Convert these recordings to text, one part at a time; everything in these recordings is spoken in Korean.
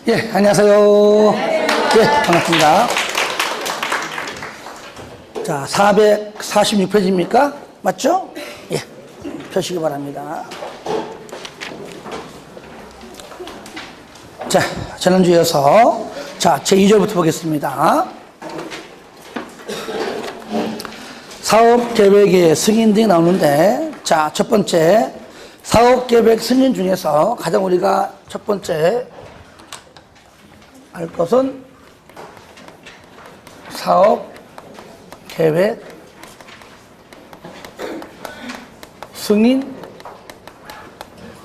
예, 안녕하세요. 예, 반갑습니다. 자, 446페이지입니까? 맞죠? 예, 펴시기 바랍니다. 자, 지난주에 이어서 자, 제2절부터 보겠습니다. 사업계획의 승인 등이 나오는데, 자, 첫 번째 사업계획 승인 중에서 가장 우리가 첫 번째 알 것은 사업계획 승인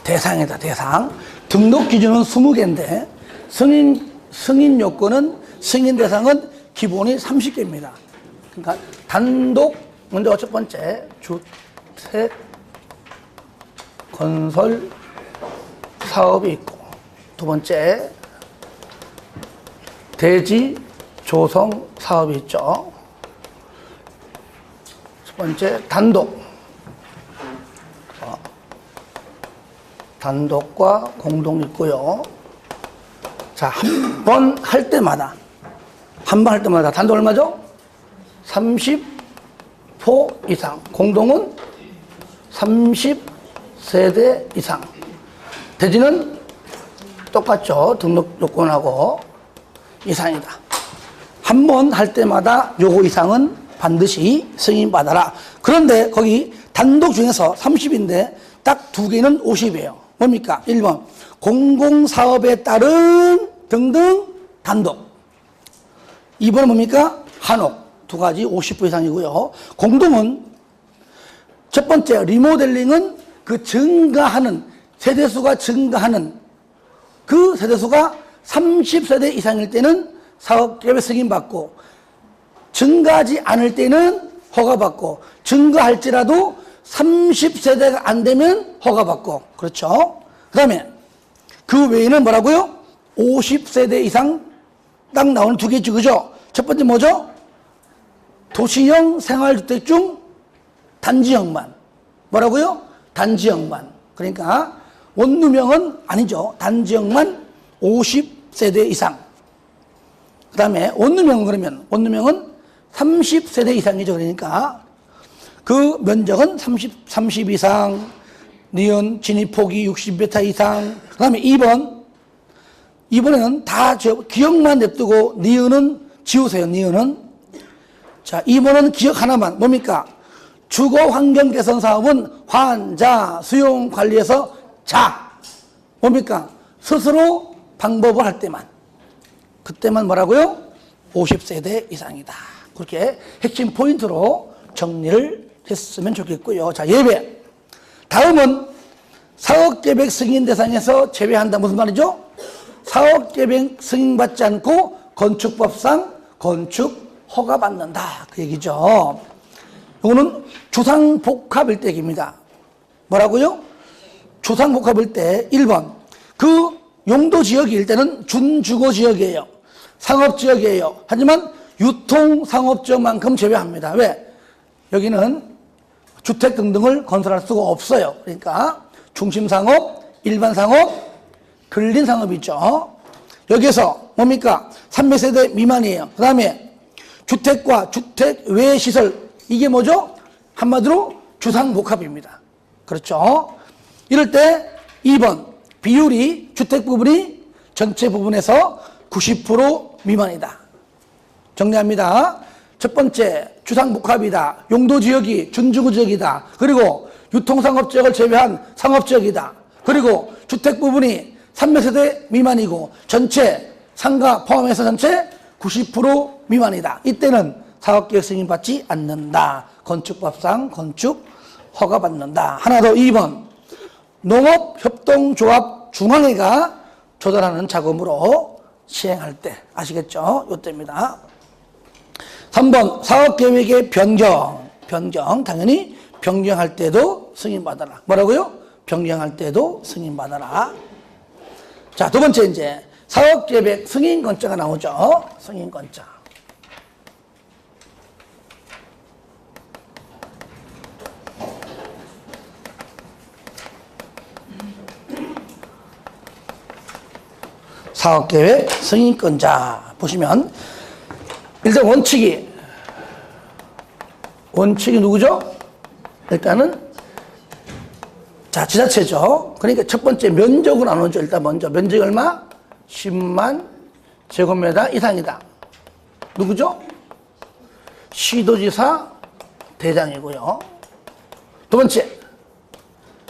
대상이다. 대상. 등록 기준은 20개인데 승인 요건은 승인 대상은 기본이 30개입니다. 그러니까 단독 먼저 첫 번째 주택 건설 사업이 있고, 두 번째 대지 조성 사업이 있죠. 첫 번째 단독과 공동이 있고요. 자, 한 번 할 때마다 단독 얼마죠? 30포 이상, 공동은 30세대 이상. 대지는 똑같죠. 등록 요건하고 이상이다. 한 번 할 때마다 요거 이상은 반드시 승인받아라. 그런데 거기 단독 중에서 30인데 딱 두 개는 50이에요. 뭡니까? 1번 공공사업에 따른 등등 단독. 2번은 뭡니까? 한옥. 두 가지 50% 이상이고요. 공동은 첫 번째 리모델링은 그 증가하는 세대수가 증가하는 그 세대수가 30세대 이상일 때는 사업계획 승인받고, 증가하지 않을 때는 허가받고, 증가할지라도 30세대가 안 되면 허가받고. 그렇죠? 그 다음에 그 외에는 뭐라고요? 50세대 이상 딱 나오는 두 개죠. 그죠? 첫 번째 뭐죠? 도시형 생활주택 중 단지형만. 뭐라고요? 단지형만. 그러니까 원룸형은 아니죠. 단지형만 50세대 이상. 그 다음에 원룸형은 30세대 이상이죠. 그러니까 그 면적은 30 이상, 니은 진입폭이 60m 이상. 그 다음에 2번에는 다 기억만 냅두고 니은은 지우세요. 니은은. 자, 2번은 기억 하나만. 뭡니까? 주거 환경 개선 사업은 환자 수용 관리에서 뭡니까? 스스로 방법을 할 때만. 그때만 뭐라고요? 50세대 이상이다. 그렇게 핵심 포인트로 정리를 했으면 좋겠고요. 자, 예배. 다음은 사업계획 승인 대상에서 제외한다. 무슨 말이죠? 사업계획 승인받지 않고 건축법상 건축 허가받는다. 그 얘기죠. 이거는 주상복합 일대기입니다. 뭐라고요? 주상복합일 때 1번 그 용도지역일 때는 준주거지역이에요. 상업지역이에요. 하지만 유통상업지역만큼 제외합니다. 왜? 여기는 주택 등등을 건설할 수가 없어요. 그러니까 중심상업, 일반상업, 근린상업이 있죠. 여기서 뭡니까? 300세대 미만이에요. 그 다음에 주택과 주택 외 시설, 이게 뭐죠? 한마디로 주상복합입니다. 그렇죠? 이럴 때 2번 비율이 주택 부분이 전체 부분에서 90% 미만이다. 정리합니다. 첫 번째 주상복합이다. 용도지역이 준주거지역이다. 그리고 유통상업지역을 제외한 상업지역이다. 그리고 주택 부분이 300세대 미만이고 전체 상가 포함해서 전체 90% 미만이다. 이때는 사업계획 승인받지 않는다. 건축법상 건축 허가받는다. 하나 더 2번 농업협동조합 중앙회가 조달하는 자금으로 시행할 때. 아시겠죠? 이때입니다. 3번 사업계획의 변경. 당연히 변경할 때도 승인받아라. 뭐라고요? 변경할 때도 승인받아라. 자, 두 번째 이제 사업계획 승인권자가 나오죠. 승인권자. 사업계획 승인권자. 보시면, 일단 원칙이 누구죠? 일단은, 자, 지자체죠. 그러니까 첫 번째 면적으로 나누죠. 일단 먼저. 면적이 얼마? 10만 제곱미터 이상이다. 누구죠? 시도지사 대장이고요. 두 번째,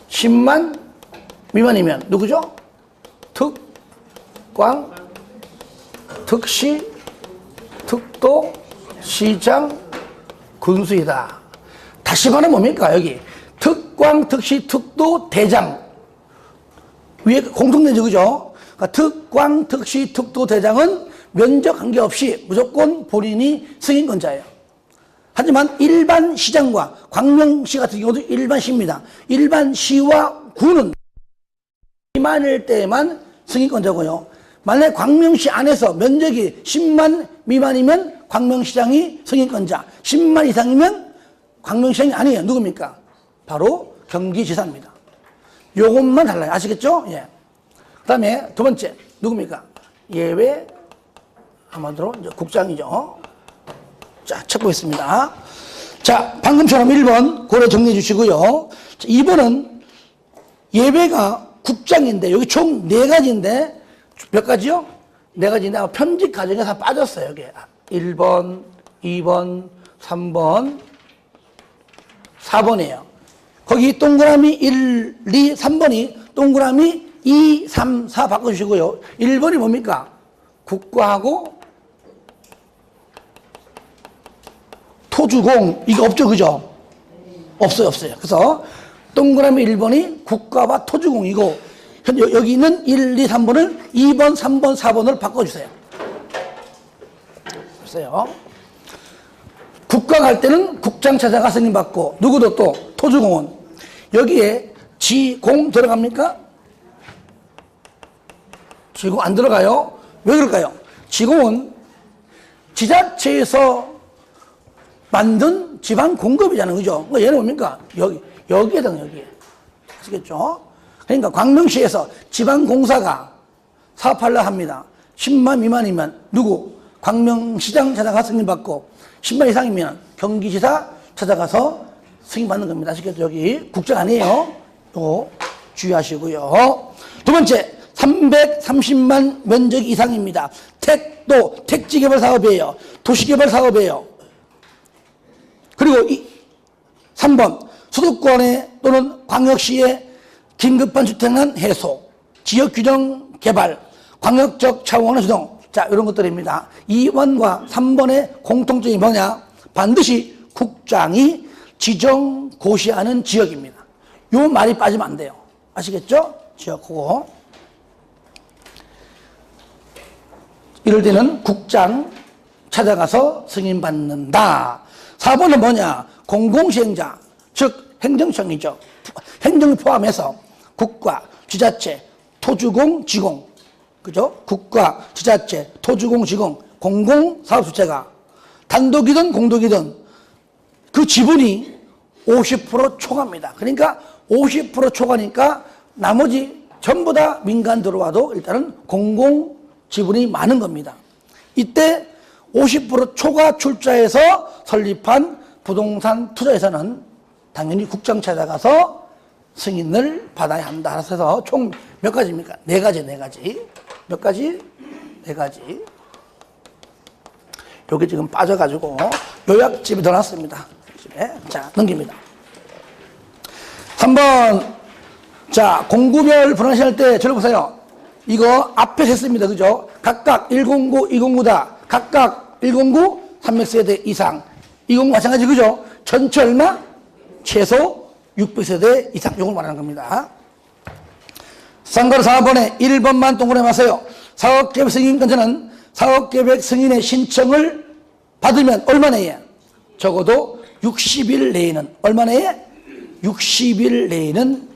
10만 미만이면 누구죠? 특광, 특시, 특도, 시장, 군수이다. 다시 말하면 뭡니까? 여기 특광, 특시, 특도, 대장. 위에 공통된 그죠? 그러니까 특광, 특시, 특도, 대장은 면적 관계없이 무조건 본인이 승인권자예요. 하지만 일반 시장과 광명시 같은 경우도 일반 시입니다. 일반 시와 구는 미만일 때만 승인권자고요. 만약에 광명시 안에서 면적이 10만 미만이면 광명시장이 승인권자, 10만 이상이면 광명시장이 아니에요. 누굽니까? 바로 경기지사입니다. 요것만 달라요. 아시겠죠? 예. 그 다음에 두 번째, 누굽니까? 예외, 아마도 이제 국장이죠. 자, 책 보겠습니다. 자, 방금처럼 1번 고려 정리해 주시고요. 2번은 예외가 국장인데, 여기 총 4가지인데, 몇 가지요? 4가지인데, 아마 편집 과정에서 빠졌어요, 여기. 1번, 2번, 3번, 4번이에요. 거기 동그라미 1, 2, 3번이 동그라미 2, 3, 4 바꿔주시고요. 1번이 뭡니까? 국가하고 토주공, 이거 없죠, 그죠? 없어요. 그래서 동그라미 1번이 국가와 토주공이고, 여기 있는 1, 2, 3번을 2번, 3번, 4번으로 바꿔주세요. 보세요. 국가 갈 때는 국장 찾아가 승인받고, 누구도 또 토주공은 여기에 지공 들어갑니까? 지공 안 들어가요. 왜 그럴까요? 지공은 지자체에서 만든 지방 공급이잖아요. 그죠? 그러니까 얘는 뭡니까? 여기에 등 여기에. 아시겠죠? 그러니까 광명시에서 지방공사가 사업하려 합니다. 10만 미만이면 누구? 광명시장 찾아가 승인받고, 10만 이상이면 경기지사 찾아가서 승인받는 겁니다. 아시겠죠? 여기 국장 아니에요. 이거 주의하시고요. 두 번째, 330만 면적 이상입니다. 택도, 택지개발 사업이에요. 도시개발 사업이에요. 그리고 3번, 수도권에 또는 광역시에 긴급한 주택난 해소, 지역균형 개발, 광역적 차원의 주동. 자, 이런 것들입니다. 2번과 3번의 공통점이 뭐냐? 반드시 국장이 지정 고시하는 지역입니다. 요 말이 빠지면 안 돼요. 아시겠죠? 지역 그거. 이럴 때는 국장 찾아가서 승인받는다. 4번은 뭐냐? 공공시행자, 즉 행정청이죠. 행정을 포함해서 국가, 지자체, 토주공, 지공, 그죠? 국가, 지자체, 토주공, 지공, 공공사업주체가 단독이든 공동이든 그 지분이 50% 초과입니다. 그러니까 50% 초과니까 나머지 전부 다 민간 들어와도 일단은 공공 지분이 많은 겁니다. 이때 50% 초과 출자해서 설립한 부동산 투자에서는 당연히 국장 찾아가서 승인을 받아야 한다. 그래서 총 몇 가지입니까? 4가지. 몇 가지? 4가지. 여기 지금 빠져가지고 요약집에 넣어놨습니다. 자, 넘깁니다. 3번. 자, 공구별 분할시할 때 저를 보세요. 이거 앞에 했습니다. 그죠? 각각 109, 209다. 각각 109, 300세대 이상. 209 마찬가지, 그죠? 전체 얼마? 최소 600세대 이상. 요걸 말하는 겁니다. 상가로 4번에 1번만 동그라미 하세요. 사업계획 승인권자는 사업계획 승인의 신청을 받으면 얼마 내에? 적어도 60일 내에는, 얼마 내에? 60일 내에는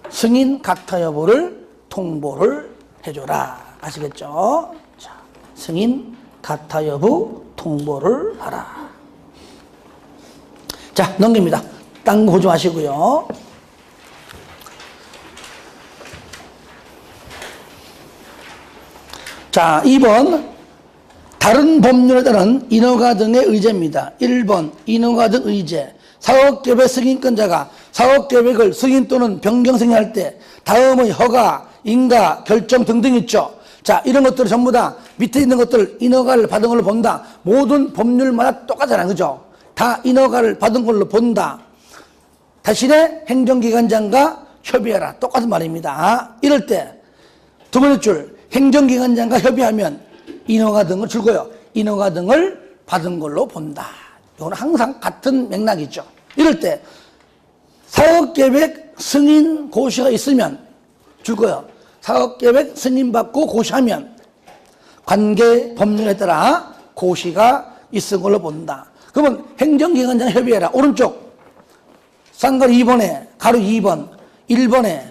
승인 각하 여부를 통보를 해줘라. 아시겠죠? 자, 승인 각하 여부 통보를 하라. 자, 넘깁니다. 딴 거 보지 마시고요. 자, 2번. 다른 법률에 따른 인허가 등의 의제입니다. 1번 인허가 등 의제. 사업계획 승인권자가 사업계획을 승인 또는 변경 승인할 때 다음의 허가, 인가, 결정 등등 있죠. 자, 이런 것들을 전부 다 밑에 있는 것들 인허가를 받은 걸로 본다. 모든 법률마다 똑같잖아요. 그죠? 다 인허가를 받은 걸로 본다. 대신에 행정기관장과 협의해라. 똑같은 말입니다. 이럴 때 두 번째 줄 행정기관장과 협의하면 인허가 등을 줄고요. 인허가 등을 받은 걸로 본다. 이건 항상 같은 맥락이죠. 이럴 때 사업계획 승인 고시가 있으면 줄고요. 사업계획 승인받고 고시하면 관계 법률에 따라 고시가 있은 걸로 본다. 그러면 행정기관장 협의해라. 오른쪽 쌍가루 2번에 가로 2번 1번에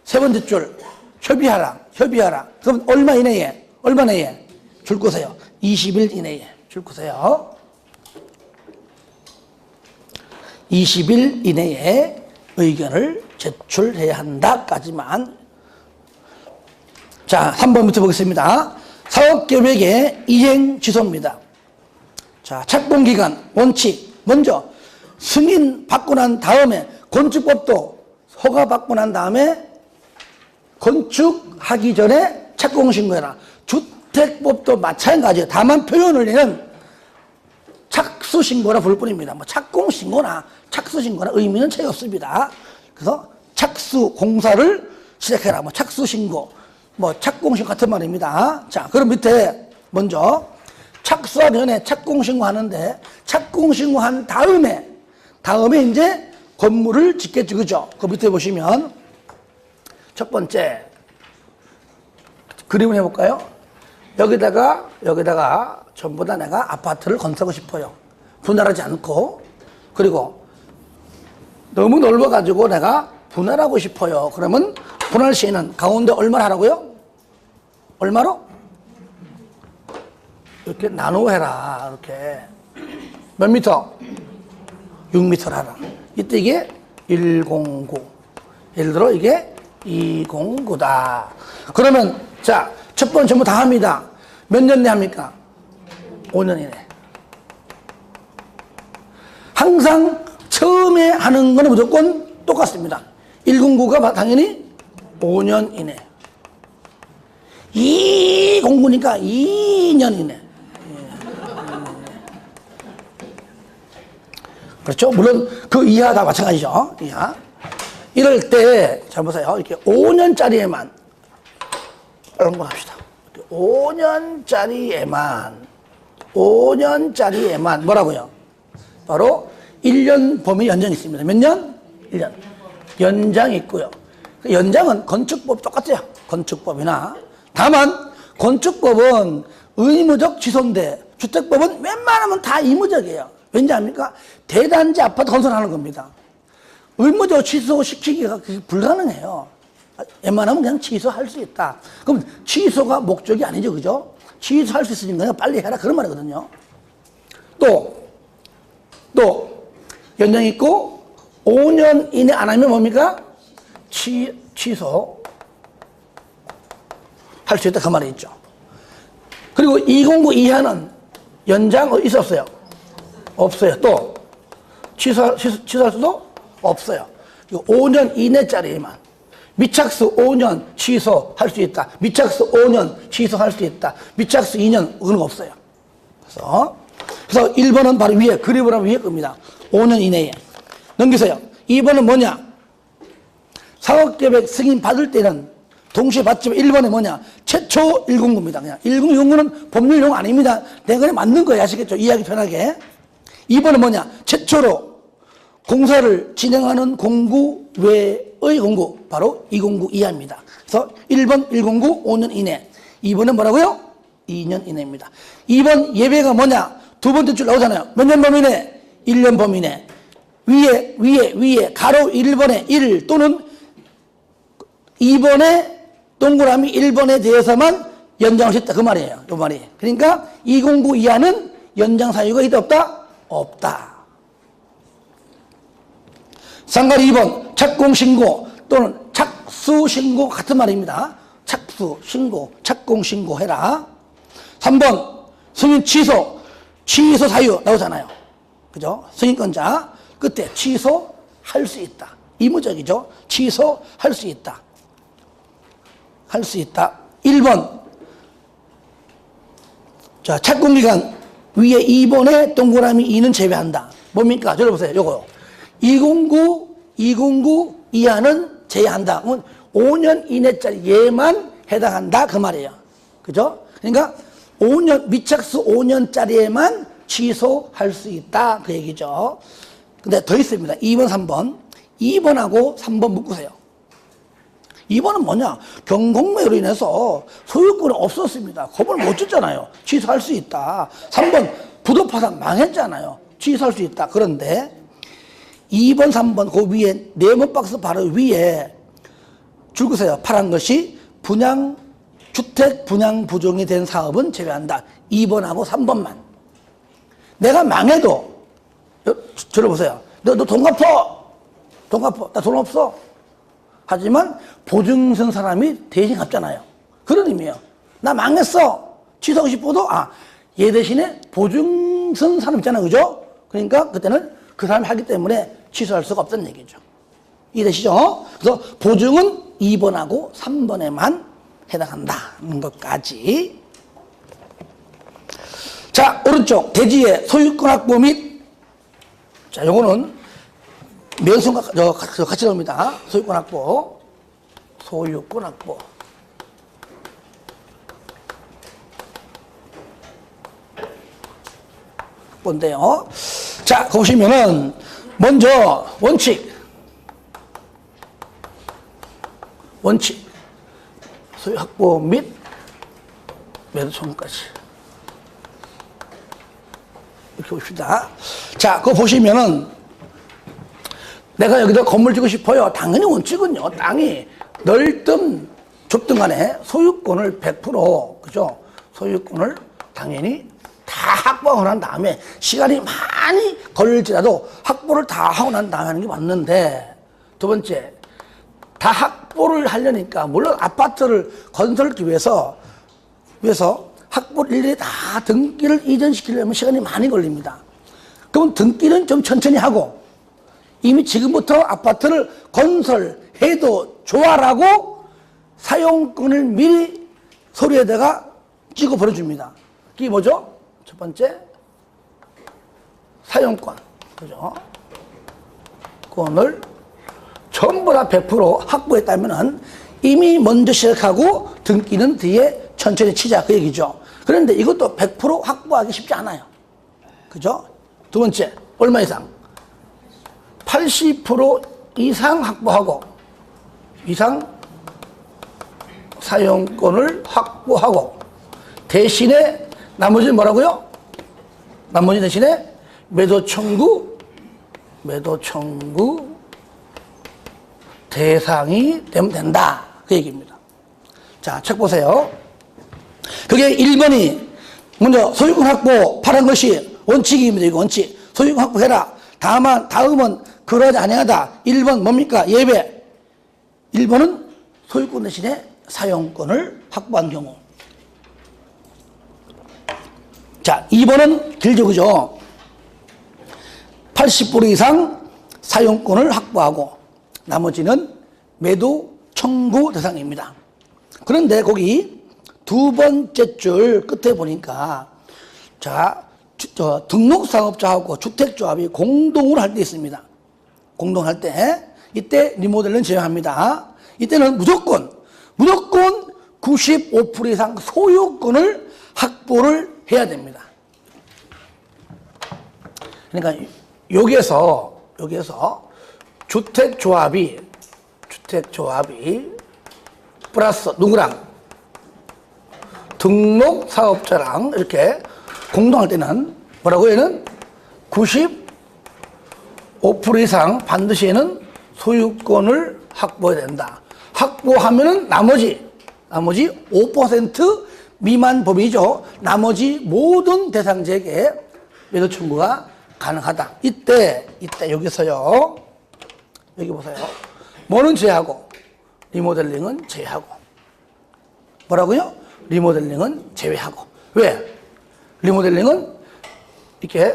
세 번째 줄 협의하라. 그럼 얼마 이내에? 얼마 내에? 줄 거세요. 20일 이내에 줄 거세요. 20일 이내에 의견을 제출해야 한다까지만. 자, 3번부터 보겠습니다. 사업계획의 이행 취소입니다. 자, 착공기간 원칙. 먼저 승인 받고 난 다음에 건축법도 허가 받고 난 다음에 건축하기 전에 착공신고해라. 주택법도 마찬가지예요. 다만 표현을 내는 착수신고라 부를 뿐입니다. 뭐 착공신고나 착수신고나 의미는 차이 없습니다. 그래서 착수공사를 시작해라. 뭐 착수신고, 뭐 착공신고 같은 말입니다. 자, 그럼 밑에 먼저 착수하기 전에 착공신고 하는데 착공신고한 다음에 이제 건물을 짓겠죠. 그죠? 그 밑에 보시면 첫 번째 그림을 해볼까요? 여기다가 전부 다 내가 아파트를 건설하고 싶어요. 분할하지 않고. 그리고 너무 넓어가지고 내가 분할하고 싶어요. 그러면 분할 시에는 가운데 얼마를 하라고요? 얼마로? 이렇게 나누어해라. 이렇게. 몇 미터? 6m를 하라. 이때 이게 109. 예를 들어 이게 209다. 그러면 자, 첫 번째 전부 다 합니다. 몇 년 내 합니까? 5년 이내. 항상 처음에 하는 거는 무조건 똑같습니다. 109가 당연히 5년 이내. 209니까 2년 이내. 그렇죠? 물론 그 이하 다 마찬가지죠. 이하. 이럴 때, 잘 보세요. 이렇게 5년짜리에만, 이런 걸 합시다. 5년짜리에만, 뭐라고요? 바로 1년 범위 연장이 있습니다. 몇 년? 1년. 연장이 있고요. 연장은 건축법 똑같아요. 건축법이나. 다만, 건축법은 의무적 취소인데, 주택법은 웬만하면 다 의무적이에요. 왠지 압니까? 대단지 아파트 건설하는 겁니다. 의무적 취소시키기가 불가능해요. 웬만하면 그냥 취소할 수 있다. 그럼 취소가 목적이 아니죠. 그죠? 취소할 수 있으니까 빨리 해라. 그런 말이거든요. 또 연장 있고 5년 이내 안 하면 뭡니까? 취소 할 수 있다. 그 말이 있죠. 그리고 209 이하는 연장 있었어요? 없어요. 또 취소할 수도 없어요. 5년 이내짜리만. 미착수 5년 취소할 수 있다. 미착수 5년 취소할 수 있다. 미착수 2년 그런 거 없어요. 그래서 1번은 바로 위에 그림을 하면 위에 겁니다. 5년 이내에. 넘기세요. 2번은 뭐냐? 사업계획 승인 받을 때는 동시에 받지만 1번에 뭐냐? 최초 109입니다. 그냥 109는 법률 용어 아닙니다. 내가 그냥 맞는 거예요. 아시겠죠? 이해하기 편하게. 2번은 뭐냐? 최초로 공사를 진행하는 공구 외의 공구, 바로 209 이하입니다. 그래서 1번 109 5년 이내, 2번은 뭐라고요? 2년 이내입니다. 2번 예외가 뭐냐? 두 번째 줄 나오잖아요. 몇 년 범위 내? 1년 범위 내. 위에 가로 1번에 1 또는 2번에 동그라미 1번에 대해서만 연장할 수 있다. 그 말이에요. 이 말이. 그러니까 209 이하는 연장 사유가 있다 없다? 없다. 쌍가리 2번 착공신고 또는 착수신고 같은 말입니다. 압수, 신고, 착공, 신고해라. 3번, 승인 취소, 취소 사유 나오잖아요. 그죠? 승인권자, 그때 취소할 수 있다. 의무적이죠? 취소할 수 있다. 할 수 있다. 1번, 자, 착공기간 위에 2번에 동그라미 2는 제외한다. 뭡니까? 저를 보세요. 요거요. 209 이하는 제외한다. 그러면 5년 이내짜리 얘만 해당한다. 그 말이에요. 그죠? 그러니까 5년, 미착수 5년짜리에만 취소할 수 있다. 그 얘기죠. 근데 더 있습니다. 2번, 3번. 2번하고 3번 묶으세요. 2번은 뭐냐? 경공매로 인해서 소유권이 없었습니다. 법을 못 줬잖아요. 취소할 수 있다. 3번, 부도파산 망했잖아요. 취소할 수 있다. 그런데 2번, 3번 그 위에 네모 박스 바로 위에 줄 그세요. 파란 것이 주택 분양 부종이 된 사업은 제외한다. 2번하고 3번만. 내가 망해도 저를 보세요. 너 돈 갚어. 돈 갚어. 나 돈 없어. 하지만 보증선 사람이 대신 갚잖아요. 그런 의미예요. 나 망했어. 취소하고 싶어도 얘 대신에 보증선 사람 있잖아요. 그죠? 그러니까 그때는 그 사람이 하기 때문에 취소할 수가 없다는 얘기죠. 이해되시죠? 그래서 보증은 2번하고 3번에만 해당한다는 것까지. 자, 오른쪽 대지의 소유권 확보 및, 자, 요거는 명성과 같이 나옵니다. 소유권 확보. 소유권 확보. 뭔데요? 자, 보시면은 먼저 원칙. 소유 확보 및 매도 청구까지. 이렇게 봅시다. 자, 그거 보시면은 내가 여기다 건물 짓고 싶어요. 당연히 원칙은요. 땅이 넓든 좁든 간에 소유권을 100%, 그죠? 소유권을 당연히 다 확보하고 난 다음에 시간이 많이 걸릴지라도 확보를 다 하고 난 다음에 하는 게 맞는데, 두 번째, 다 확보를 하려니까 물론 아파트를 건설하기 위해서 확보를 일일이 다 등기를 이전시키려면 시간이 많이 걸립니다. 그럼 등기는 좀 천천히 하고 이미 지금부터 아파트를 건설해도 좋아라고 사용권을 미리 서류에다가 찍어 보내줍니다. 그게 뭐죠? 첫 번째, 사용권. 그죠? 권을 전부 다 100% 확보했다면은 이미 먼저 시작하고 등기는 뒤에 천천히 치자. 그 얘기죠. 그런데 이것도 100% 확보하기 쉽지 않아요. 그죠? 두 번째, 얼마 이상? 80% 이상 확보하고, 이상 사용권을 확보하고, 대신에 나머지는 뭐라고요? 나머지 대신에 매도 청구 대상이 되면 된다. 그 얘기입니다. 자, 책 보세요. 그게 1번이 먼저 소유권 확보 파란 것이 원칙입니다. 이거 원칙. 소유권 확보해라. 다음은 그러지 아니하다. 1번 뭡니까? 예외. 1번은 소유권 대신에 사용권을 확보한 경우. 자, 2번은 길죠, 그죠? 80% 이상 사용권을 확보하고 나머지는 매도 청구 대상입니다. 그런데 거기 두 번째 줄 끝에 보니까 자, 등록사업자하고 주택조합이 공동으로 할 때 있습니다. 공동할 때 이때 리모델링 제외합니다. 이때는 무조건 95% 이상 소유권을 확보를 해야 됩니다. 그러니까 여기에서 주택조합이 플러스 누구랑 등록사업자랑 이렇게 공동할 때는 뭐라고 얘는 95% 이상 반드시 얘는 소유권을 확보해야 된다. 확보하면은 나머지 5% 미만 법이죠. 나머지 모든 대상자에게 매도 청구가 가능하다. 이때 여기서요. 여기 보세요. 뭐는 제외하고 리모델링은 제외하고. 뭐라고요? 리모델링은 제외하고. 왜? 리모델링은 이렇게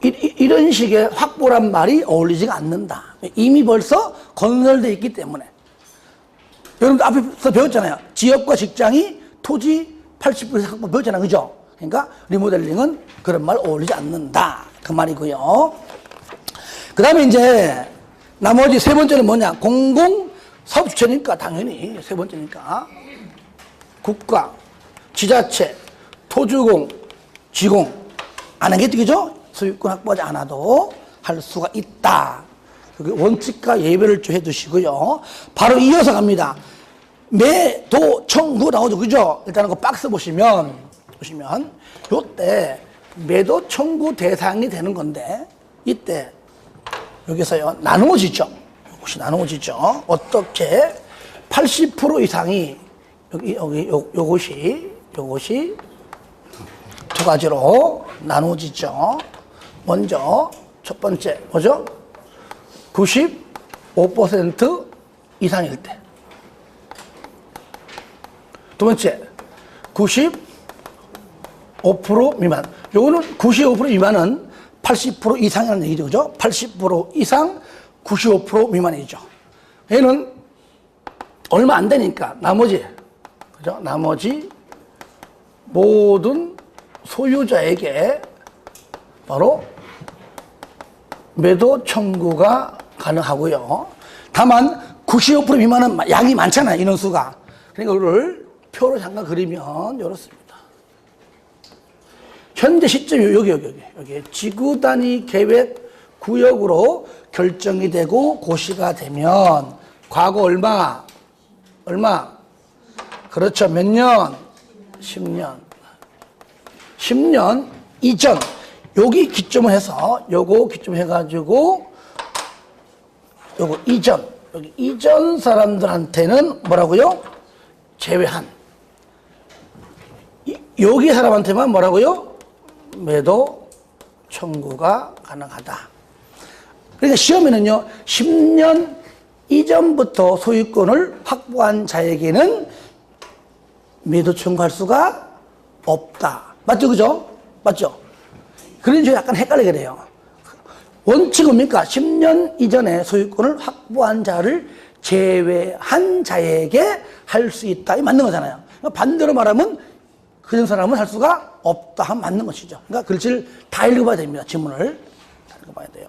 이런 식의 확보란 말이 어울리지가 않는다. 이미 벌써 건설되어 있기 때문에. 여러분들 앞에서 배웠잖아요. 지역과 직장이 토지 80% 확보 배웠잖아요. 그죠? 그러니까 리모델링은 그런 말 어울리지 않는다. 그 말이고요. 그 다음에 이제 나머지 세 번째는 뭐냐? 공공사업주체니까 당연히 세 번째니까 국가, 지자체, 토주공, 지공 안 하겠죠? 그죠? 소유권 확보하지 않아도 할 수가 있다. 원칙과 예외를 좀 해두시고요. 바로 이어서 갑니다. 매도 청구 나오죠. 그죠? 일단은 그 박스 보시면 요때 매도 청구 대상이 되는 건데 이때 여기서요 나누어지죠. 이것이 나누어지죠. 어떻게 80% 이상이 요것이 두 가지로 나누어지죠. 먼저 첫 번째 뭐죠? 95% 이상일 때. 두 번째 95% 미만. 요거는 95% 미만은 80% 이상이라는 얘기죠. 그죠? 80% 이상 95% 미만이죠. 얘는 얼마 안 되니까 나머지 그죠? 나머지 모든 소유자에게 바로 매도 청구가 가능하고요. 다만 95% 미만은 양이 많잖아요. 인원수가. 그러니까 이거를 표로 잠깐 그리면 이렇습니다. 현재 시점 여기 지구 단위 계획 구역으로 결정이 되고 고시가 되면 과거 얼마? 그렇죠. 몇 년? 10년. 10년 이전. 여기 기점을 해서 요거 기점 해가지고 요거 이전. 여기 이전 사람들한테는 뭐라고요? 제외한. 여기 사람한테만 뭐라고요? 매도 청구가 가능하다. 그러니까 시험에는요, 10년 이전부터 소유권을 확보한 자에게는 매도 청구할 수가 없다. 맞죠? 그죠? 맞죠? 그러니 약간 헷갈리게 돼요. 원칙은 뭡니까? 10년 이전에 소유권을 확보한 자를 제외한 자에게 할 수 있다. 이 맞는 거잖아요. 반대로 말하면 그런 사람은 할 수가 없다 하면 맞는 것이죠. 그러니까 글씨를 다 읽어봐야 됩니다. 지문을 다 읽어봐야 돼요.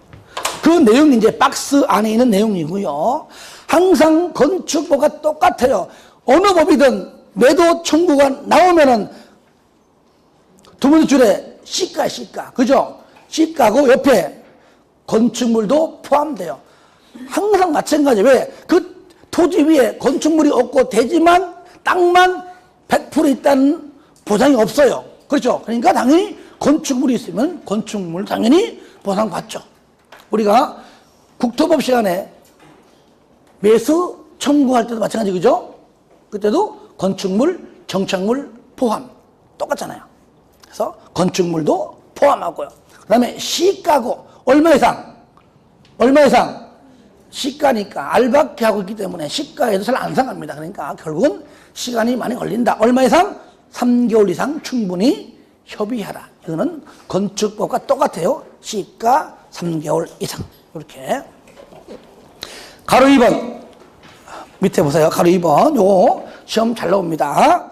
그 내용이 이제 박스 안에 있는 내용이고요. 항상 건축법과 똑같아요. 어느 법이든 매도 청구가 나오면은 두 번째 줄에 시가. 그죠? 시가고 옆에 건축물도 포함돼요. 항상 마찬가지. 왜? 그 토지 위에 건축물이 없고 대지만 땅만 100% 있다는 보장이 없어요. 그렇죠? 그러니까 당연히 건축물이 있으면 건축물 당연히 보상받죠. 우리가 국토법 시간에 매수 청구할 때도 마찬가지. 그죠? 그때도 건축물, 정착물 포함 똑같잖아요. 그래서 건축물도 포함하고요. 그 다음에 시가고 얼마 이상? 시가니까 알박기 하고 있기 때문에 시가에도 잘 안 상합니다. 그러니까 결국은 시간이 많이 걸린다. 얼마 이상? 3개월 이상 충분히 협의하라. 이거는 건축법과 똑같아요. 시가 3개월 이상. 이렇게. 가로 2번. 밑에 보세요. 가로 2번. 요거 시험 잘 나옵니다.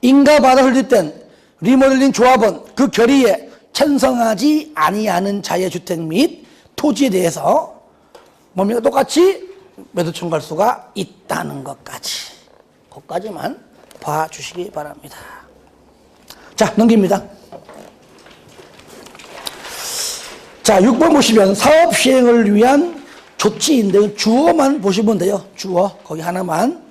인가 받아 설립된 리모델링 조합은 그 결의에 찬성하지 아니하는 자의 주택 및 토지에 대해서 뭡니까? 똑같이 매도 청구할 수가 있다는 것까지. 그것까지만 봐주시기 바랍니다. 자, 넘깁니다. 자, 6번 보시면 사업 시행을 위한 조치인데 주어만 보시면 돼요. 주어. 거기 하나만.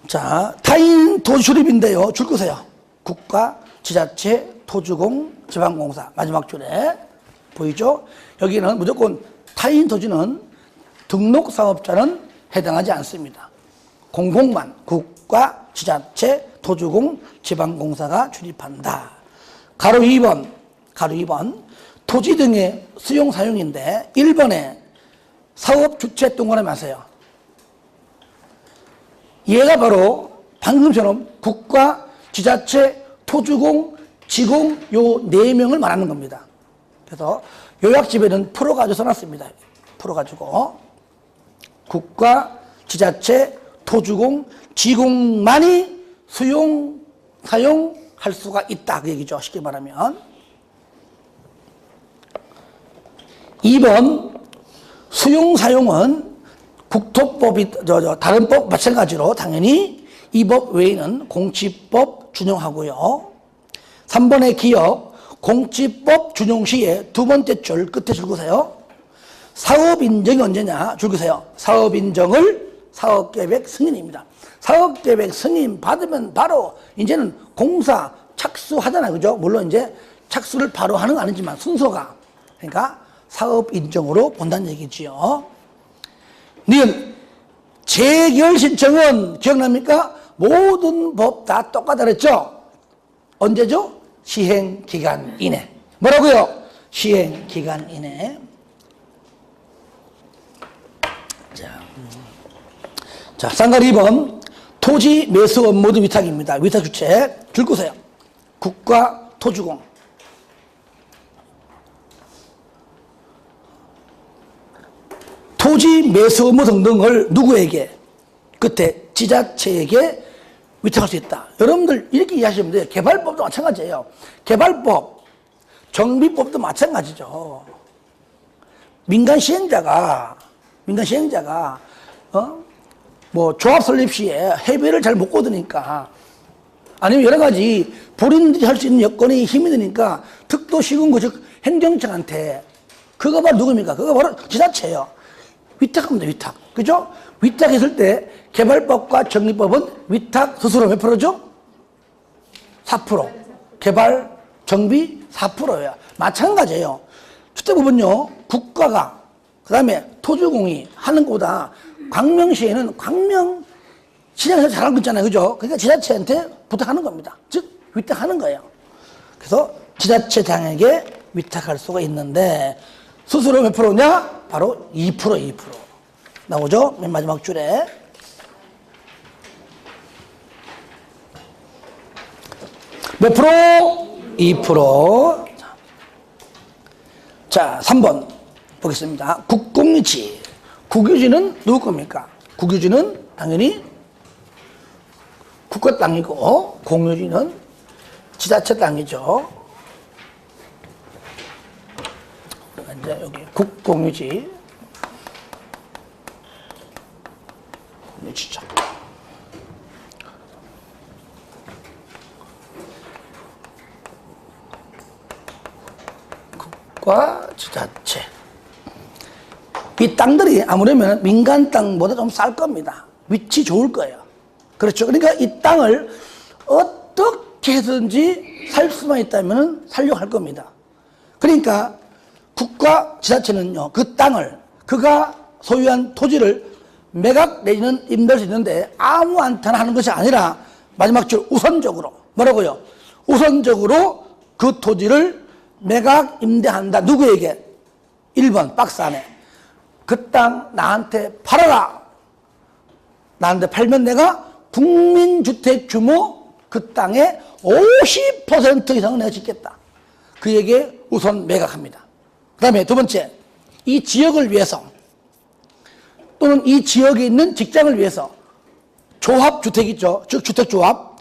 자, 타인 토지 출입인데요. 줄 거세요. 국가, 지자체, 토주공, 지방공사. 마지막 줄에 보이죠? 여기는 무조건 타인 토지는 등록사업자는 해당하지 않습니다. 공공만 국가, 지자체, 토주공, 지방공사가 출입한다. 가로 2번 토지 등의 수용 사용인데 1번에 사업 주체 동그라미 하세요. 얘가 바로 방금처럼 국가, 지자체, 토주공, 지공 요 4명을 말하는 겁니다. 그래서 요약집에는 풀어가지고 써놨습니다. 풀어가지고 국가, 지자체, 토주공, 지공만이 수용, 사용할 수가 있다 그 얘기죠. 쉽게 말하면 2번 수용, 사용은 국토법이 다른 법 마찬가지로 당연히 이 법 외에는 공치법 준용하고요. 3번의 기업 공치법 준용 시에 두 번째 줄 끝에 줄거세요. 사업 인정이 언제냐 줄거세요. 사업 인정을 사업계획 승인입니다. 사업계획 승인 받으면 바로 이제는 공사 착수하잖아요. 그죠? 물론 이제 착수를 바로 하는 건 아니지만 순서가 그러니까 사업 인정으로 본다는 얘기지요. 니은 재결 신청은 기억납니까? 모든 법 다 똑같다 그랬죠? 언제죠? 시행기간 이내. 뭐라고요? 시행기간 이내. 자, 쌍가리 2번 토지 매수 업무 등 위탁입니다. 위탁 주체 줄거세요. 국가 토주공. 토지 매수 업무 등등을 누구에게? 끝에 지자체에게 위탁할 수 있다. 여러분들 이렇게 이해하시면 돼요. 개발법도 마찬가지예요. 개발법, 정비법도 마찬가지죠. 민간 시행자가 뭐 조합 설립 시에 해배를 잘 못 거두니까 아니면 여러 가지 본인들이 할 수 있는 여건이 힘이 드니까 특도시군구 즉 행정청한테 그거 바로 누굽니까? 그거 바로 지자체예요. 위탁합니다. 위탁. 그죠? 위탁했을 때 개발법과 정비법은 위탁 수수료 몇 프로죠? 4%. 개발, 정비 4%예요. 마찬가지예요. 주택법은요. 국가가 그 다음에 토주공이 하는 것보다 광명시에는 광명시장에서 잘하고 있잖아요. 그죠? 그러니까 지자체한테 부탁하는 겁니다. 즉 위탁하는 거예요. 그래서 지자체장에게 위탁할 수가 있는데 수수료 몇 프로냐? 바로 2%. 나오죠? 맨 마지막 줄에. 몇 프로? 2%. 자, 3번 보겠습니다. 국공유지. 국유지는 누구 겁니까? 국유지는 당연히 국가 땅이고 공유지는 지자체 땅이죠. 이제 여기 국공유지. 공유지죠. 국가 지자체. 이 땅들이 아무래면 민간 땅보다 좀 쌀 겁니다. 위치 좋을 거예요. 그렇죠. 그러니까 이 땅을 어떻게 해서든지 살 수만 있다면 살려고 할 겁니다. 그러니까 국가 지자체는요, 그 땅을, 그가 소유한 토지를 매각 내지는 임대할 수 있는데 아무한테나 하는 것이 아니라 마지막 줄 우선적으로 뭐라고요? 우선적으로 그 토지를 매각 임대한다. 누구에게? 1번 박스 안에 그 땅 나한테 팔아라. 나한테 팔면 내가 국민주택 규모 그 땅의 50% 이상은 내가 짓겠다. 그에게 우선 매각합니다. 그 다음에 두 번째, 이 지역을 위해서 또는 이 지역에 있는 직장을 위해서 조합주택 있죠. 즉 주택조합.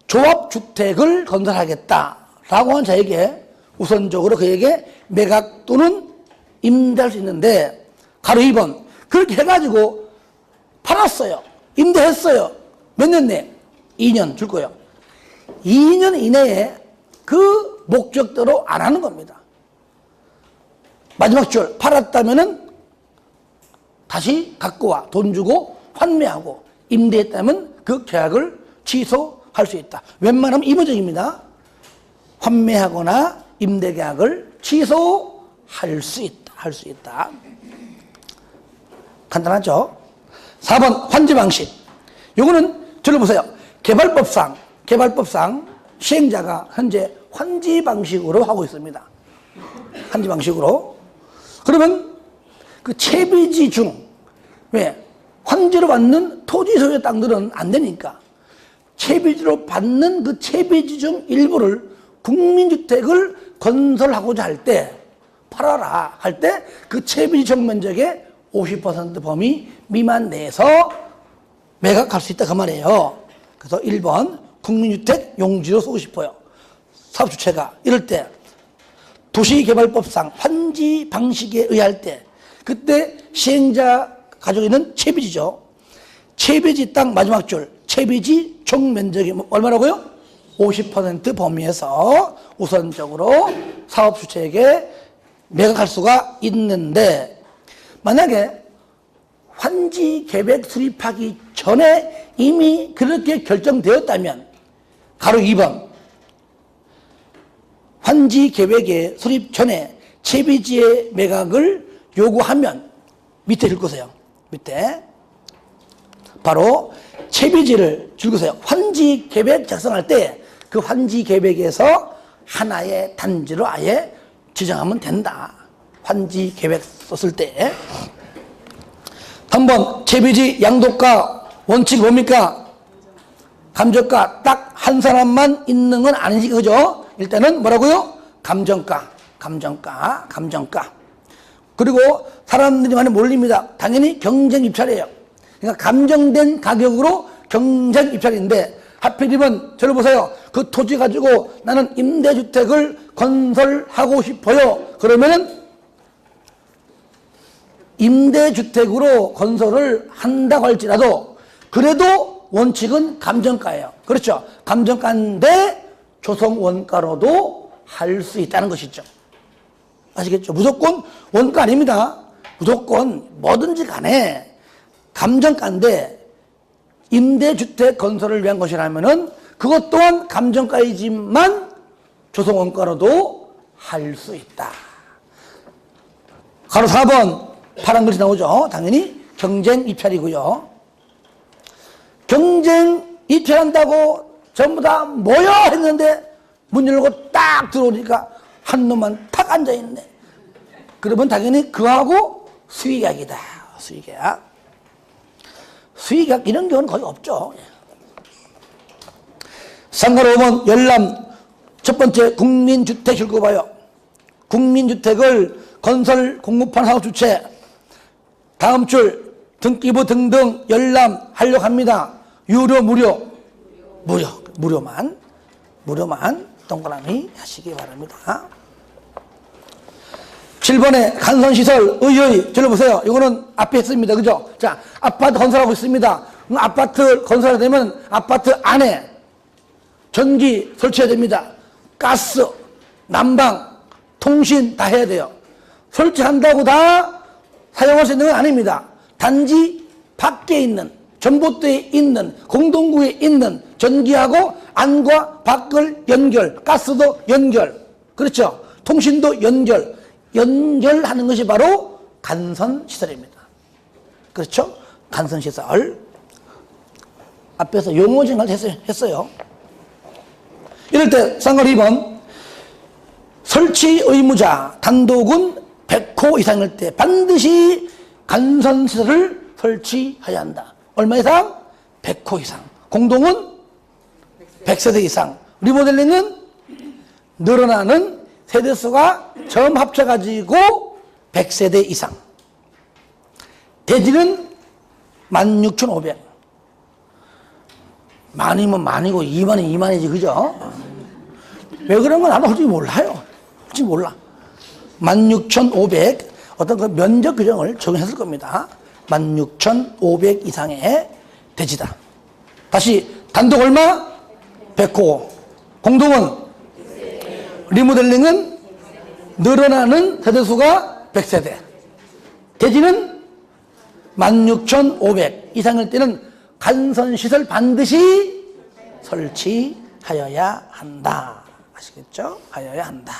조합주택을 건설하겠다라고 하는 자에게 우선적으로 그에게 매각 또는 임대할 수 있는데 가로 2번 그렇게 해가지고 팔았어요. 임대했어요. 몇 년 내에? 2년 줄 거예요. 2년 이내에 그 목적대로 안 하는 겁니다. 마지막 줄 팔았다면은 다시 갖고 와. 돈 주고 환매하고 임대했다면 그 계약을 취소할 수 있다. 웬만하면 이번적입니다. 환매하거나 임대 계약을 취소할 수 있다. 할 수 있다. 간단하죠? 4번 환지 방식. 요거는 저를 보세요. 개발법상 시행자가 현재 환지 방식으로 하고 있습니다. 환지 방식으로. 그러면 그 채비지 중 왜? 환지로 받는 토지 소유 땅들은 안 되니까 채비지로 받는 그 채비지 중 일부를 국민주택을 건설하고자 할 때 팔아라 할 때 그 채비지 정면적의 50% 범위 미만 내에서 매각할 수 있다 그 말이에요. 그래서 1번 국민주택 용지로 쓰고 싶어요. 사업주체가 이럴 때 도시개발법상 환지 방식에 의할 때 그때 시행자 가지고 있는 채비지죠. 채비지 땅 마지막 줄 채비지 총 면적이 얼마라고요? 50% 범위에서 우선적으로 사업주체에게 매각할 수가 있는데 만약에 환지 계획 수립하기 전에 이미 그렇게 결정되었다면 가로 2번 환지 계획의 수립 전에 채비지의 매각을 요구하면 밑에 읽으세요. 밑에 바로 채비지를 읽으세요. 환지 계획 작성할 때 그 환지 계획에서 하나의 단지로 아예 지정하면 된다. 환지 계획 썼을 때. 3번 채비지 양도가 원칙이 뭡니까? 감정가 딱 한 사람만 있는 건 아니지 그죠? 일단은 뭐라고요? 감정가. 그리고 사람들이 많이 몰립니다. 당연히 경쟁 입찰이에요. 그러니까 감정된 가격으로 경쟁 입찰인데 하필이면 저를 보세요. 그 토지 가지고 나는 임대주택을 건설하고 싶어요. 그러면은 임대주택으로 건설을 한다고 할지라도 그래도 원칙은 감정가예요. 그렇죠? 감정가인데 조성원가로도 할 수 있다는 것이죠. 아시겠죠? 무조건 원가 아닙니다. 무조건 뭐든지 간에 감정가인데 임대주택 건설을 위한 것이라면은 그것 또한 감정가이지만 조성원가로도 할 수 있다. 가로 4번 파란 글씨 나오죠? 당연히 경쟁 입찰이고요. 경쟁 입찰한다고 전부 다 모여 했는데 문 열고 딱 들어오니까 한 놈만 탁 앉아있네. 그러면 당연히 그하고 수의계약이다. 수의계약 이런 경우는 거의 없죠. 상가로 오면 열람 첫 번째 국민주택 읽어봐요. 국민주택을 건설 공급한 사업주체 다음 줄 등기부 등등 열람 하려고 합니다. 유료 무료만 동그라미 하시기 바랍니다. 7번에 간선시설 의의 들어보세요. 이거는 앞에 했습니다. 그죠? 자, 아파트 건설하고 있습니다. 아파트 건설하게 되면 아파트 안에 전기 설치해야 됩니다. 가스, 난방, 통신 다 해야 돼요. 설치한다고 다 사용할 수 있는 건 아닙니다. 단지 밖에 있는 전봇대에 있는 공동구에 있는 전기하고 안과 밖을 연결, 가스도 연결, 그렇죠? 통신도 연결하는 것이 바로 간선시설입니다. 그렇죠? 간선시설. 앞에서 용어증을 했어요. 이럴 때 쌍걸 2번 설치 의무자 단독은 100호 이상일 때 반드시 간선시설을 설치해야 한다. 얼마 이상? 100호 이상. 공동은 100세대 이상. 리모델링은 늘어나는 세대수가 점 합쳐가지고 100세대 이상. 대지는 16,500. 만이면 만이고 2만이면 2만이지 그죠? 왜 그런 건 나도 솔직히 몰라요. 솔직히 몰라. 16,500 어떤 그 면적 규정을 적용했을 겁니다. 16,500 이상의 대지다. 다시 단독 얼마? 100호. 공동은? 리모델링은 늘어나는 세대수가 100세대. 대지는 16,500 이상일 때는 간선시설 반드시 설치하여야 한다. 아시겠죠? 하여야 한다.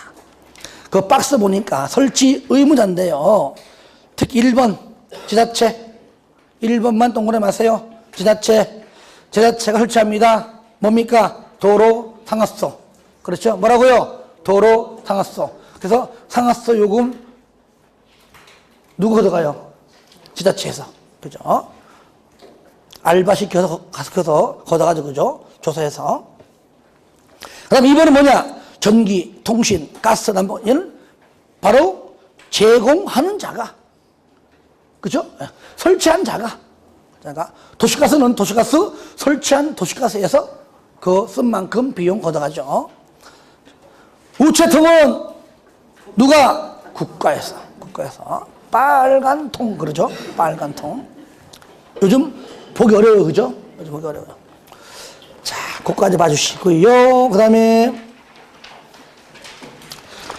그 박스 보니까 설치 의무자인데요. 특히 1번 지자체 1번만 동그라미 하세요. 지자체가 설치합니다. 뭡니까? 도로 상하수. 그렇죠? 뭐라고요? 도로 상하수. 그래서 상하수 요금 누구 걷어가요? 지자체에서. 그죠? 알바 시켜서 걷어가지고, 그죠? 조사해서. 그 다음 2번은 뭐냐? 전기, 통신, 가스, 난방, 얘는 바로 제공하는 자가. 그죠? 설치한 자가. 도시가스는 도시가스, 설치한 도시가스에서 그 쓴 만큼 비용 걷어가죠. 우체통은 누가? 국가에서. 빨간 통, 그러죠? 빨간 통. 요즘 보기 어려워요, 그죠? 요즘 보기 어려워요. 자, 그거까지 봐주시고요. 그 다음에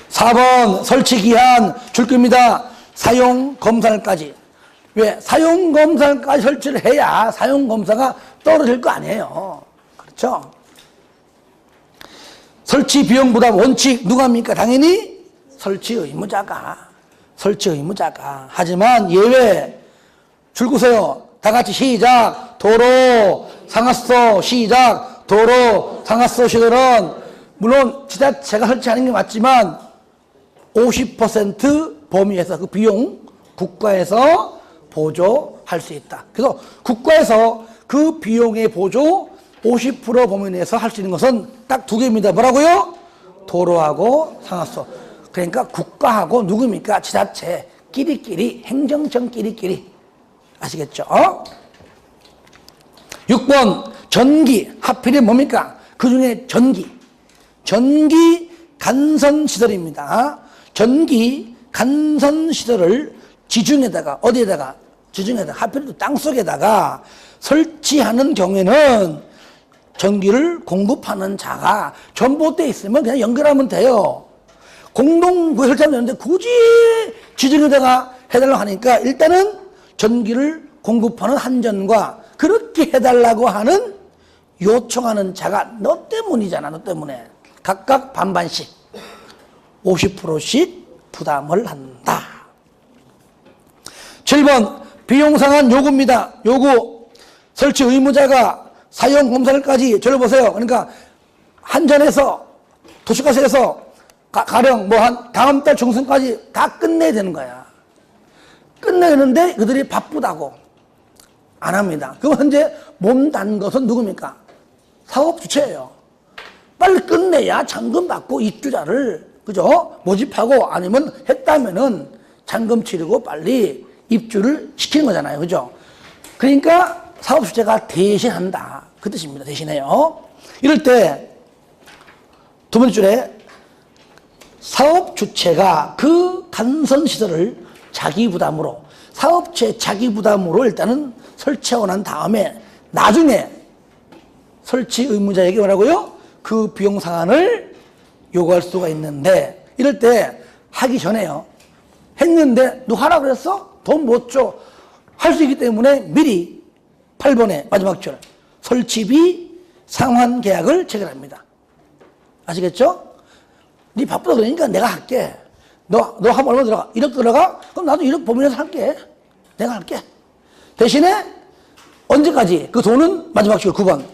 4번 설치기한 줄 겁니다. 사용검사까지. 왜? 사용검사까지 설치를 해야 사용검사가 떨어질 거 아니에요. 그렇죠? 설치 비용 부담 원칙 누가 합니까? 당연히 설치 의무자가. 하지만 예외. 줄 거세요. 다 같이 시작. 도로, 상하수, 시작. 도로, 상하수 시설은 물론 지자체가 설치하는 게 맞지만 50% 범위에서 그 비용 국가에서 보조할 수 있다. 그래서 국가에서 그 비용의 보조 50% 범위 내에서 할 수 있는 것은 딱 두 개입니다. 뭐라고요? 도로하고 상하수. 그러니까 국가하고 누굽니까? 지자체 끼리끼리, 행정청 끼리끼리. 아시겠죠? 6번 전기. 하필이 뭡니까? 그 중에 전기 간선시설입니다. 전기 간선시설을 지중에다가 어디에다가? 지중에다가 하필 땅속에다가 설치하는 경우에는 전기를 공급하는 자가 전봇대에 있으면 그냥 연결하면 돼요. 공동구에 설치하면 되는데 굳이 지중에다가 해달라고 하니까 일단은 전기를 공급하는 한전과 그렇게 해달라고 하는 요청하는 자가 너 때문이잖아. 너 때문에. 각각 반반씩 50%씩 부담을 한다. 7번 비용상한 요구입니다. 요구. 설치 의무자가 사용검사를까지 저를 보세요. 그러니까 한전에서 도시가스에서 가령 뭐 한 다음 달 중순까지 다 끝내야 되는 거야. 끝내야 되는데 그들이 바쁘다고 안 합니다. 그럼 현재 몸단 것은 누굽니까? 사업 주체예요. 빨리 끝내야 잔금 받고 입주자를 그죠? 모집하고 아니면 했다면은 잔금 치르고 빨리 입주를 시키는 거잖아요. 그죠? 그러니까 사업 주체가 대신한다. 그 뜻입니다. 대신해요. 이럴 때 두 번째 줄에 사업 주체가 그 간선시설을 자기 부담으로 사업체 자기 부담으로 일단은 설치하고 난 다음에 나중에 설치 의무자에게 뭐라고요? 그 비용 상한을 요구할 수가 있는데 이럴 때 하기 전에요. 했는데 너 하라 그랬어? 돈 못 줘. 할 수 있기 때문에 미리 8번의 마지막 줄 설치비 상환 계약을 체결합니다. 아시겠죠? 네 바쁘다 그러니까 내가 할게. 너 하면 얼마 들어가? 1억 들어가? 그럼 나도 1억 범위에서 할게. 내가 할게. 대신에 언제까지? 그 돈은 마지막 줄 9번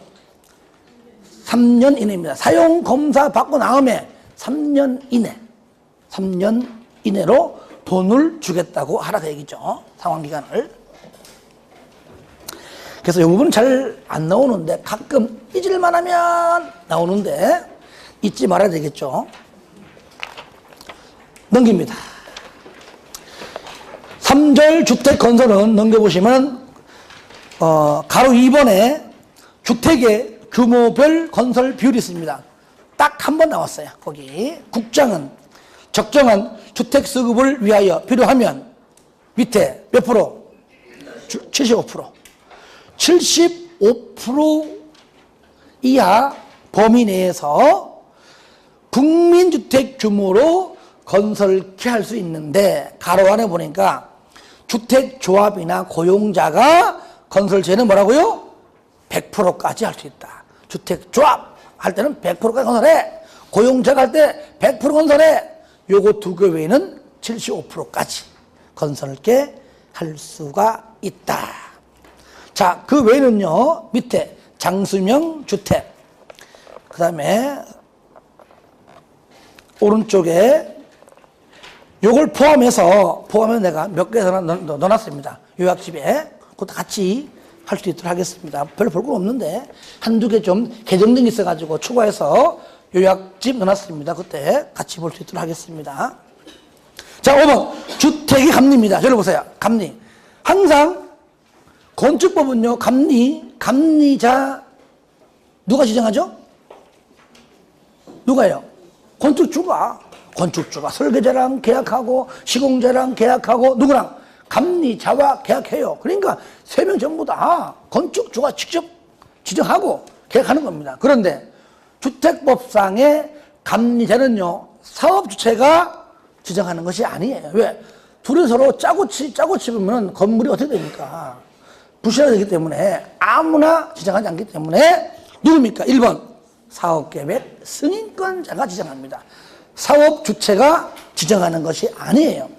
3년 이내입니다. 사용검사 받고 나음에 3년 이내로 돈을 주겠다고 하라 그 얘기죠. 상환기간을. 그래서 이 부분은 잘 안 나오는데 가끔 잊을만 하면 나오는데 잊지 말아야 되겠죠. 넘깁니다. 3절 주택 건설은 넘겨보시면 가로 2번에 주택의 규모별 건설 비율이 있습니다. 딱 한 번 나왔어요. 거기 국장은 적정한 주택 수급을 위하여 필요하면 밑에 몇 프로? 75%. 75% 이하 범위 내에서 국민주택 규모로 건설케 할 수 있는데 가로 안에 보니까 주택조합이나 고용자가 건설제는 뭐라고요? 100%까지 할 수 있다. 주택조합 할 때는 100%까지 건설해. 고용자가 할 때 100% 건설해. 요거 두 개 외에는 75%까지 건설케 할 수가 있다. 자, 그 외에는요, 밑에 장수명 주택, 그 다음에 오른쪽에 요걸 포함해서 내가 몇 개 넣어놨습니다. 요약집에. 그것도 같이 할 수 있도록 하겠습니다. 별로 볼 건 없는데 한두 개 좀 개정된 게 있어가지고 추가해서 요약집 넣어놨습니다. 그때 같이 볼 수 있도록 하겠습니다. 자, 5번 주택이 감리입니다. 저를 보세요. 감리. 항상 건축법은요, 감리자 누가 지정하죠? 누가요? 건축주가 설계자랑 계약하고 시공자랑 계약하고 누구랑? 감리자와 계약해요. 그러니까 3명 전부 다 건축주가 직접 지정하고 계약하는 겁니다. 그런데 주택법상의 감리자는요, 사업주체가 지정하는 것이 아니에요. 왜? 둘이 서로 짜고 치면 건물이 어떻게 됩니까? 부실하게 되기 때문에 아무나 지정하지 않기 때문에 누굽니까? 1번 사업계획 승인권자가 지정합니다. 사업주체가 지정하는 것이 아니에요.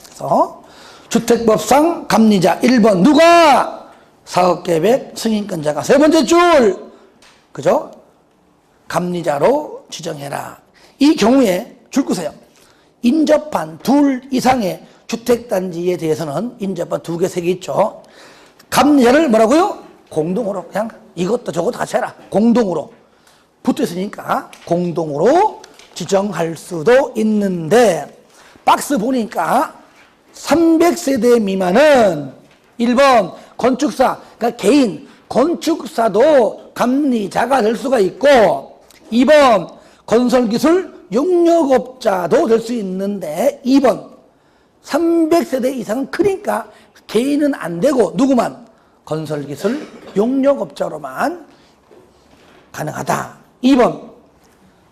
그래서 주택법상 감리자 1번 누가? 사업계획 승인권자가. 세 번째 줄, 그죠? 감리자로 지정해라. 이 경우에 줄 끄세요. 인접한 둘 이상의 주택단지에 대해서는 인접한 2개, 3개 있죠. 감리자를 뭐라고요? 공동으로, 그냥 이것도 저것도 같이 해라. 공동으로 붙어 있으니까 공동으로 지정할 수도 있는데, 박스 보니까 300세대 미만은 1번 건축사, 그러니까 개인 건축사도 감리자가 될 수가 있고, 2번 건설기술 용역업자도 될 수 있는데, 2번 300세대 이상은 크니까 개인은 안 되고 누구만? 건설기술 용역업자로만 가능하다. 2번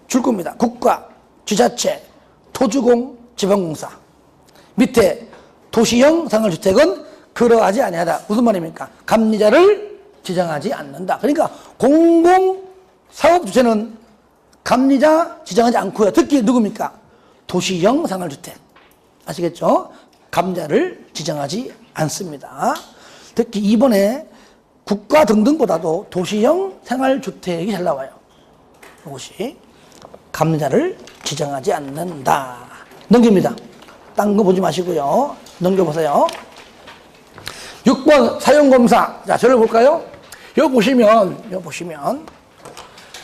줄 겁니다. 국가, 지자체, 토주공, 지방공사. 밑에 도시형 생활주택은 그러하지 아니하다. 무슨 말입니까? 감리자를 지정하지 않는다. 그러니까 공공사업주체는 감리자 지정하지 않고요. 특히 누굽니까? 도시형 생활주택. 아시겠죠? 감리자를 지정하지 않습니다. 특히 이번에 국가 등등보다도 도시형 생활주택이 잘 나와요. 이것이 감리자를 지정하지 않는다. 넘깁니다. 딴 거 보지 마시고요. 넘겨보세요. 6번 사용검사. 자, 저를 볼까요? 여기 보시면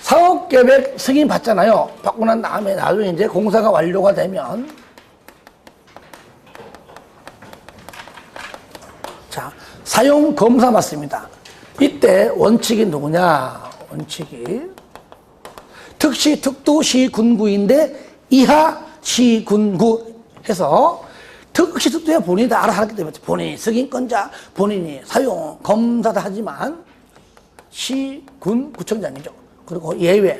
사업계획 승인 받잖아요. 받고 난 다음에 나중에 이제 공사가 완료가 되면, 자, 사용검사 받습니다. 이때 원칙이 누구냐? 원칙이 특시, 특도, 시, 군구인데 이하 시, 군구 해서 특시, 특도야 본인이 다 알아서 하기 때문에 본인이 승인권자, 본인이 사용, 검사다 하지만 시, 군, 구청장이죠. 그리고 예외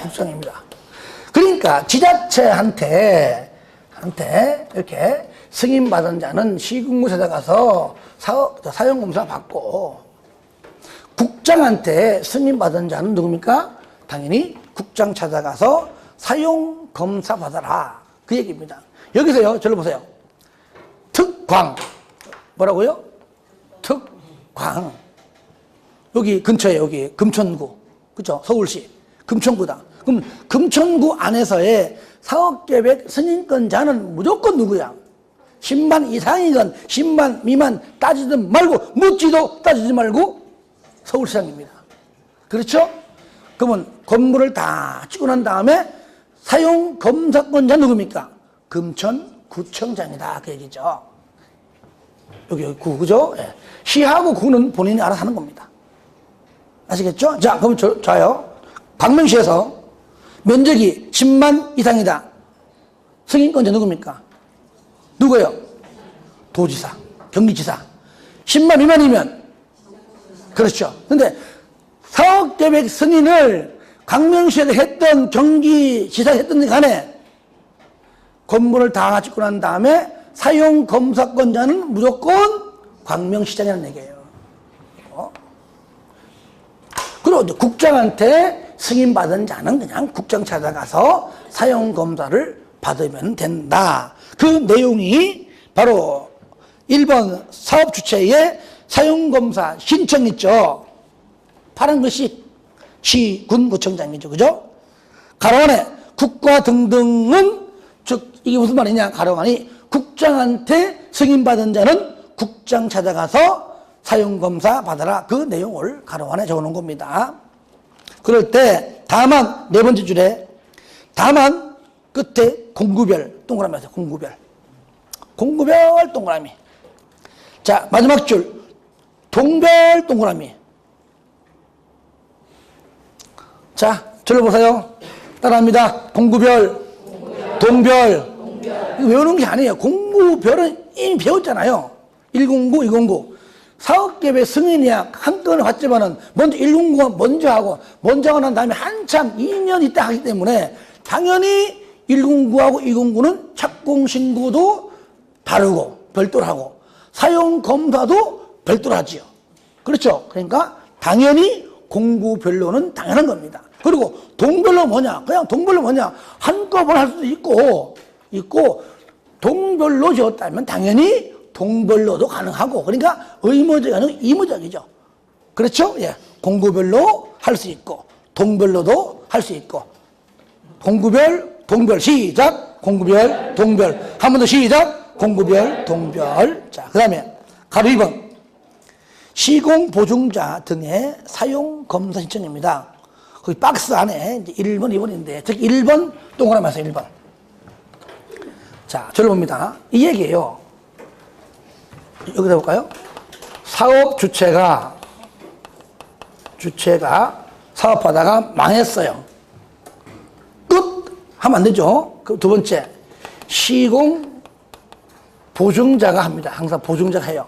구청입니다. 그러니까 지자체한테 이렇게 승인받은 자는 시군구 찾아가서 사용검사 받고, 국장한테 승인받은 자는 누굽니까? 당연히 국장 찾아가서 사용검사 받아라. 그 얘기입니다. 여기서요, 저를 보세요. 특광. 뭐라고요? 특광. 여기 근처에, 여기 금천구. 그죠? 서울시. 금천구다. 그럼 금천구 안에서의 사업계획 승인권자는 무조건 누구야? 10만 이상이건 10만 미만 따지든 말고, 묻지도 따지지 말고 서울시장입니다. 그렇죠? 그러면 건물을 다 찍고 난 다음에 사용검사권자 누굽니까? 금천구청장이다. 그 얘기죠. 여기 구, 그죠? 예. 시하고 구는 본인이 알아서 하는 겁니다. 아시겠죠? 자, 그럼 저요. 광명시에서 면적이 10만 이상이다. 승인권자 누굽니까? 누구예요? 도지사, 경기지사. 10만 미만이면, 그렇죠. 근데 사업계획 승인을 광명시에서 했던, 경기지사가 했던 간에 건물을 다 짓고 난 다음에 사용검사권자는 무조건 광명시장이라는 얘기예요. 그리고 국장한테 승인받은 자는 그냥 국장 찾아가서 사용검사를 받으면 된다. 그 내용이 바로 1번 사업주체의 사용검사 신청 있죠. 파란 글씨 시, 군, 구청장이죠. 그죠? 가로 안에 국가 등등은, 즉 이게 무슨 말이냐? 가로 안이 국장한테 승인받은 자는 국장 찾아가서 사용검사 받아라. 그 내용을 가로 안에 적어놓은 겁니다. 그럴 때 다만 네 번째 줄에 다만 끝에 공구별 동그라미 하세요. 공구별. 공구별 동그라미. 자, 마지막 줄 동별 동그라미. 자, 줄을 보세요. 따라합니다. 공구별, 동별. 이거 외우는 게 아니에요. 공구별은 이미 배웠잖아요. 109, 209. 사업계획 승인이야 한 건을 받지만은 먼저 109가 먼저 하고 먼저 하고 난 다음에 한참 2년 있다 하기 때문에 당연히 109하고 209는 착공 신고도 다르고 별도로 하고 사용 검사도 별도로 하지요. 그렇죠? 그러니까 당연히 공구별로는 당연한 겁니다. 그리고 동별로 뭐냐? 그냥 동별로 뭐냐? 한꺼번에 할 수도 있고 동별로 지었다면 당연히 동별로도 가능하고 그러니까 의무적이 아니고 이무적이죠. 그렇죠? 예. 공구별로 할 수 있고 동별로도 할 수 있고 공구별, 동별 시작. 공구별, 동별. 한 번 더 시작. 공구별, 동별. 자, 그 다음에 가로 2번 시공보증자 등의 사용검사 신청입니다. 거기 박스 안에 이제 1번, 2번인데 특히 1번 동그라미 하세요. 1번. 자, 저를 봅니다. 이 얘기예요. 여기다 볼까요? 사업 주체가 사업하다가 망했어요. 끝! 하면 안 되죠. 그 두 번째, 시공 보증자가 합니다. 항상 보증자가 해요.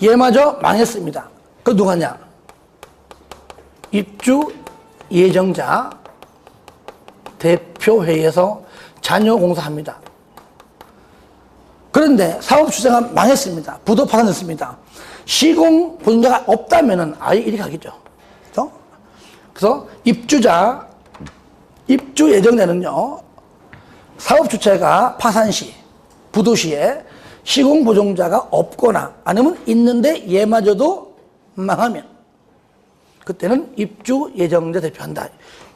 얘마저 망했습니다. 그 누가냐? 입주 예정자 대표회의에서 잔여 공사합니다. 그런데 사업 주체가 망했습니다. 부도 파산됐습니다. 시공 보증자가 없다면은 아예 이리 가겠죠. 그렇죠? 그래서 입주 예정자는요, 사업 주체가 파산 시, 부도 시에 시공 보증자가 없거나 아니면 있는데 얘마저도 망하면 그때는 입주 예정자 대표한다.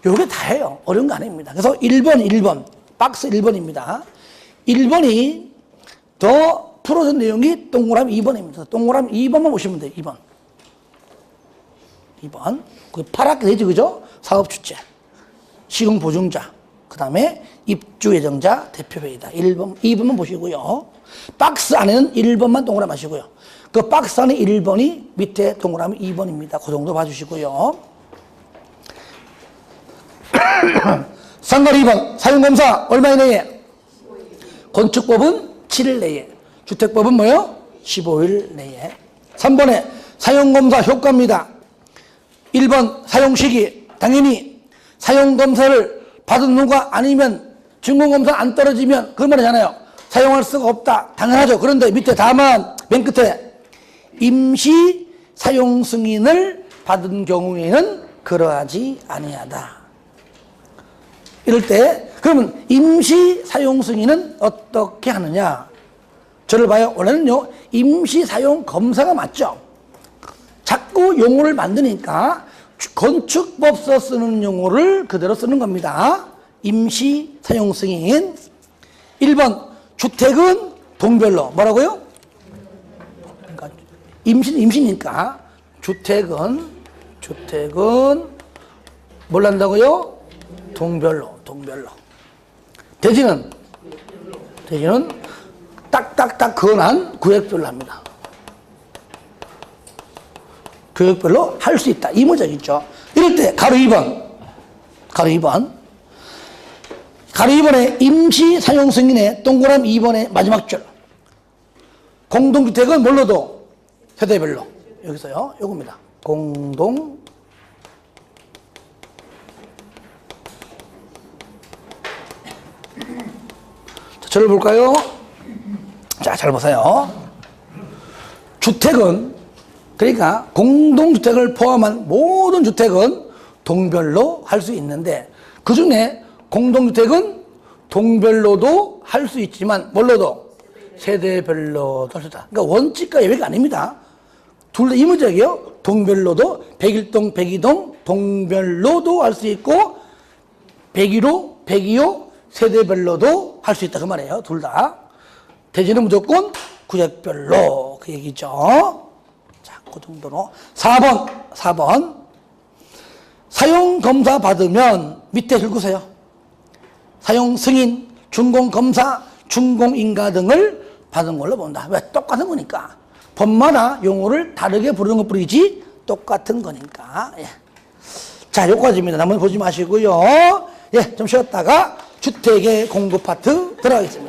요게 다예요. 어려운 거 아닙니다. 그래서 1번, 박스 1번입니다. 1번이 더 풀어준 내용이 동그라미 2번입니다. 동그라미 2번만 보시면 돼요. 2번. 그 파랗게 되죠, 그죠? 사업 주체, 시공 보증자, 그 다음에 입주 예정자 대표회의다. 1번, 2번만 보시고요. 박스 안에는 1번만 동그라미 하시고요. 그 박스 안에 1번이 밑에 동그라미 2번입니다. 그 정도 봐주시고요. 상가리 2번 사용검사 얼마 이내에? 건축법은 7일 내에, 주택법은 뭐요? 15일 내에. 3번에 사용검사 효과입니다. 1번 사용시기, 당연히 사용검사를 받은 누가 아니면 준공검사 안 떨어지면 그 말이잖아요. 사용할 수가 없다. 당연하죠. 그런데 밑에 다만 맨 끝에 임시 사용 승인을 받은 경우에는 그러하지 아니하다. 이럴 때 그러면 임시 사용 승인은 어떻게 하느냐? 저를 봐요. 원래는요 임시 사용 검사가 맞죠. 자꾸 용어를 만드니까 건축법서 쓰는 용어를 그대로 쓰는 겁니다. 임시 사용 승인. 1번 주택은 동별로 뭐라고요? 그러니까 임시니까 주택은 뭘 한다고요? 동별로. 대지는 딱딱딱 그어난 구역별로 합니다. 구역별로 할 수 있다. 이모작이죠. 이럴 때 가로 2번에 임시 사용 승인의 동그라미 2번의 마지막 줄. 공동주택은 뭘로도? 세대별로. 여기서요. 요겁니다. 공동 자, 저를 볼까요? 자, 잘 보세요. 주택은 그러니까 공동주택을 포함한 모든 주택은 동별로 할 수 있는데 그 중에 공동주택은 동별로도 할 수 있지만 뭘로도? 세대별로도 할 수 있다. 그러니까 원칙과 예외가 아닙니다. 둘 다 이무적이요. 동별로도 101동, 102동 동별로도 할 수 있고 101호, 102호 세대별로도 할 수 있다 그 말이에요. 둘 다. 대지는 무조건 구역별로 그 얘기죠. 자, 그 정도로. 4번. 사용검사 받으면 밑에 읽으세요. 사용 승인, 준공검사, 준공인가 등을 받은 걸로 본다. 왜? 똑같은 거니까. 법마다 용어를 다르게 부르는 것 뿐이지 똑같은 거니까. 예. 자, 여기까지입니다. 한번 보지 마시고요. 예, 좀 쉬었다가 주택의 공급 파트 들어가겠습니다.